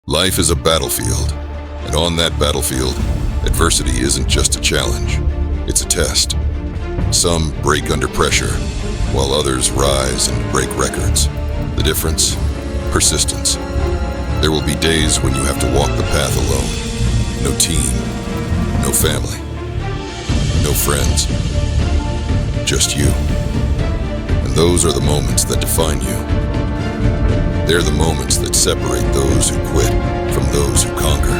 Life is a battlefield, and on that battlefield, adversity isn't just a challenge, it's a test. Some break under pressure, while others rise and break records. The difference? Persistence. There will be days when you have to walk the path alone. No team, no family, no friends, just you. And those are the moments that define you. They're the moments that separate those who quit from those who conquer.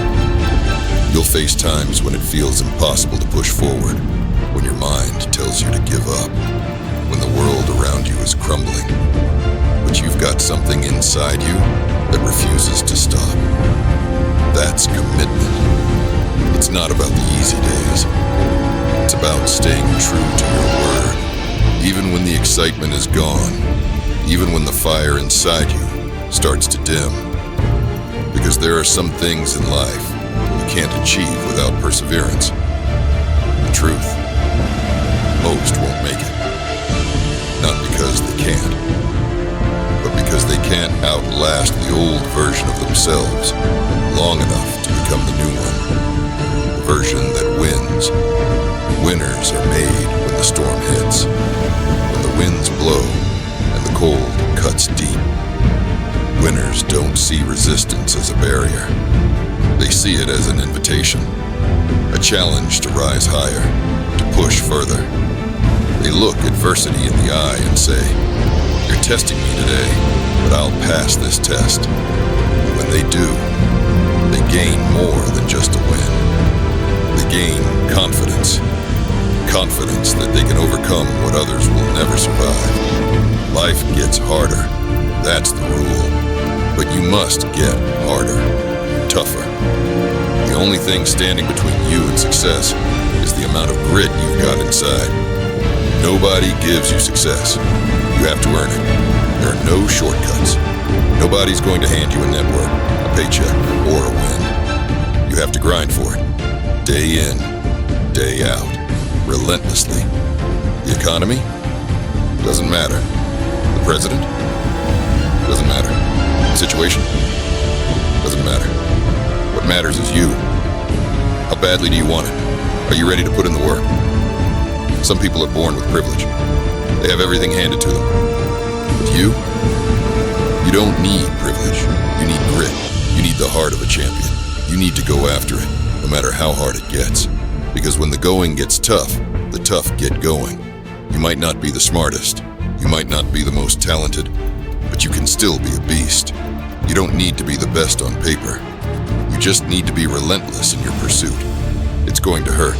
You'll face times when it feels impossible to push forward, when your mind tells you to give up, when the world around you is crumbling. But you've got something inside you that refuses to stop. That's commitment. It's not about the easy days. It's about staying true to your word, even when the excitement is gone, even when the fire inside you starts to dim. Because there are some things in life you can't achieve without perseverance. The truth, most won't make it. Not because they can't, but because they can't outlast the old version of themselves long enough to become the new one. The version that wins. Winners are made when the storm hits, when the winds blow and the cold cuts deep. Winners don't see resistance as a barrier. They see it as an invitation, a challenge to rise higher, to push further. They look adversity in the eye and say, "You're testing me today, but I'll pass this test." And when they do, they gain more than just a win. They gain confidence. Confidence that they can overcome what others will never survive. Life gets harder. That's the rule. But you must get harder, tougher. The only thing standing between you and success is the amount of grit you've got inside. Nobody gives you success. You have to earn it. There are no shortcuts. Nobody's going to hand you a network, a paycheck, or a win. You have to grind for it, day in, day out, relentlessly. The economy? Doesn't matter. The president? Doesn't matter. Situation? Doesn't matter. What matters is you. How badly do you want it? Are you ready to put in the work? Some people are born with privilege. They have everything handed to them. But you don't need privilege. You need grit. You need the heart of a champion. You need to go after it, no matter how hard it gets. Because when the going gets tough, the tough get going. You might not be the smartest. You might not be the most talented, but you can still be a beast. You don't need to be the best on paper. You just need to be relentless in your pursuit. It's going to hurt.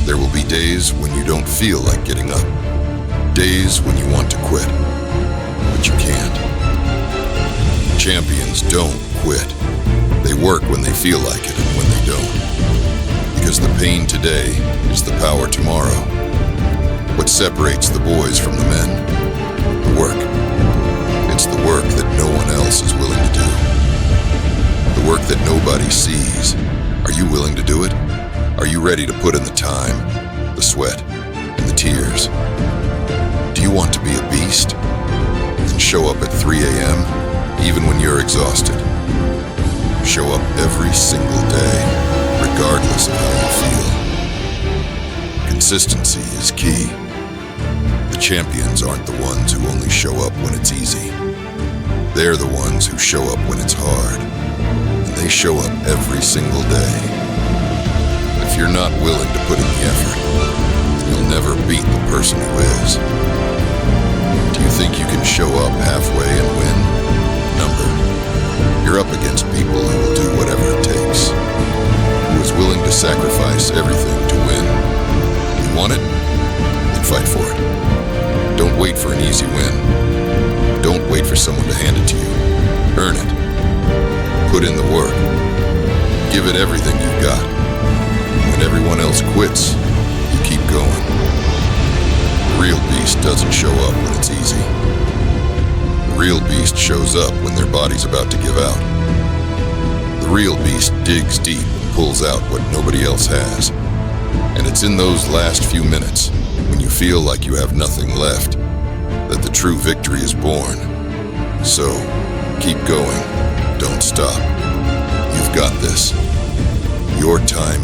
There will be days when you don't feel like getting up. Days when you want to quit, but you can't. Champions don't quit. They work when they feel like it and when they don't. Because the pain today is the power tomorrow. What separates the boys from the men? The work. It's the work that no one else is willing to do. The work that nobody sees. Are you willing to do it? Are you ready to put in the time, the sweat, and the tears? Do you want to be a beast? Then show up at 3 a.m., even when you're exhausted. Show up every single day, regardless of how you feel. Consistency is key. The champions aren't the ones who only show up when it's easy. They're the ones who show up when it's hard. And they show up every single day. If you're not willing to put in the effort, then you'll never beat the person who is. Do you think you can show up halfway and win? Number. You're up against people who will do whatever it takes. Who is willing to sacrifice everything to win. You want it? Then fight for it. Don't wait for an easy win. Don't wait for someone to hand it to you. Earn it. Put in the work. Give it everything you've got. When everyone else quits, you keep going. The real beast doesn't show up when it's easy. The real beast shows up when their body's about to give out. The real beast digs deep and pulls out what nobody else has. And it's in those last few minutes, when you feel like you have nothing left, that the true victory is born. So, keep going. Don't stop. this. Your time